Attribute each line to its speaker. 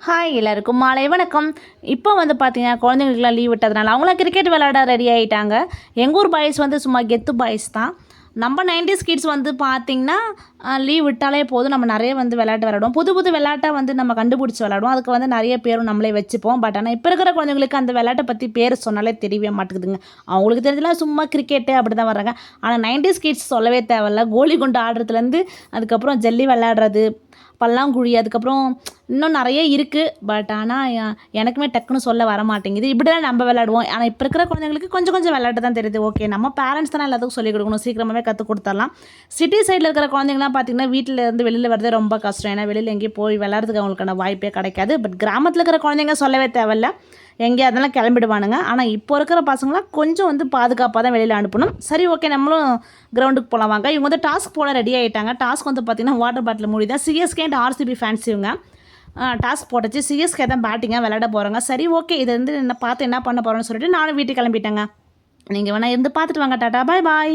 Speaker 1: Hi எல்லாருக்கும் மாலை வணக்கம். இப்போ வந்து பார்த்தீங்கன்னா குழந்தைங்களுக்குலாம் லீவ் விட்டதுனால அவங்களாம் கிரிக்கெட் விளையாட ரெடி ஆகிட்டாங்க. எங்கள் ஊர் பாய்ஸ் வந்து சும்மா கெத்து பாய்ஸ் தான். நம்ம 90s கிட்ஸ் வந்து பார்த்திங்கன்னா லீவ் விட்டாலே போதும் நம்ம நிறைய வந்து விளையாட்டு விளையாடுவோம். புது புது விளையாட்டை வந்து நம்ம கண்டுபிடிச்சி விளையாடுவோம். அதுக்கு வந்து நிறைய பேரும் நம்மளே வச்சுப்போம். பட் ஆனால் இப்போ இருக்கிற குழந்தைங்களுக்கு அந்த விளையாட்டை பற்றி பேர் சொன்னாலே தெரியவே மாட்டேங்குதுங்க. அவங்களுக்கு தெரிஞ்சலாம் சும்மா கிரிக்கெட்டு அப்படி தான் வர்றாங்க. ஆனால் 90s கிட்ஸ் சொல்லவே தேவையில்ல. கோலி குண்டு ஆடுறதுலேருந்து அதுக்கப்புறம் ஜல்லி விளையாடுறது, பல்லாங்குழி, அதுக்கப்புறம் இன்னும் நிறைய இருக்குது. பட் ஆனால் எனக்குமே டக்குன்னு சொல்ல வர மாட்டேங்குது. இப்படி தான் நம்ம விளையாடுவோம். ஆனால் இப்போ இருக்கிற குழந்தைங்களுக்கு கொஞ்சம் கொஞ்சம் விளையாட்டு தான் தெரியுது. ஓகே, நம்ம பேரண்ட்ஸ் தானே எல்லாத்துக்கும் சொல்லிக் கொடுக்கணும், சீக்கிரமாகவே கற்றுக் கொடுத்துடலாம். சிட்டி சைடில் இருக்கிற குழந்தைங்களாம் பார்த்திங்கன்னா வீட்டில் இருந்து வெளியில் வரதே ரொம்ப கஷ்டம். ஏன்னா வெளியில் எங்கேயும் போய் விளையாடுறதுக்கு அவங்களுக்கான வாய்ப்பே கிடைக்காது. பட் கிராமத்தில் இருக்கிற குழந்தைங்க சொல்லவே தேவையில்ல, எங்கேயா அதெல்லாம் கிளம்பிடுவானுங்க. ஆனால் இப்போ இருக்கிற பசங்களாம் கொஞ்சம் வந்து பாதுகாப்பாக தான் வெளியில் அனுப்பணும். சரி, ஓகே, நம்மளும் கிரவுண்டுக்கு போகலாம் வாங்க. இவங்க வந்து டாஸ்க் போட ரெடி ஆகிட்டாங்க. டாஸ்க் வந்து பார்த்திங்கன்னா வாட்டர் பாட்டில் மூடி தான். சிஎஸ்கே அண்ட் ஆர்சிபி ஃபேன்ஸ் இவங்க. டாஸ்க் போட்டுச்சு. சிஎஸ்கே தான் பேட்டிங்காக விளையாட போகிறாங்க. சரி, ஓகே, இது வந்து என்ன பார்த்து என்ன பண்ண போகிறோன்னு சொல்லிட்டு நானும் வீட்டுக்கு கிளம்பிட்டேங்க. நீங்கள் வேணால் இருந்து பார்த்துட்டு வாங்க. டாட்டா, பாய் பாய்.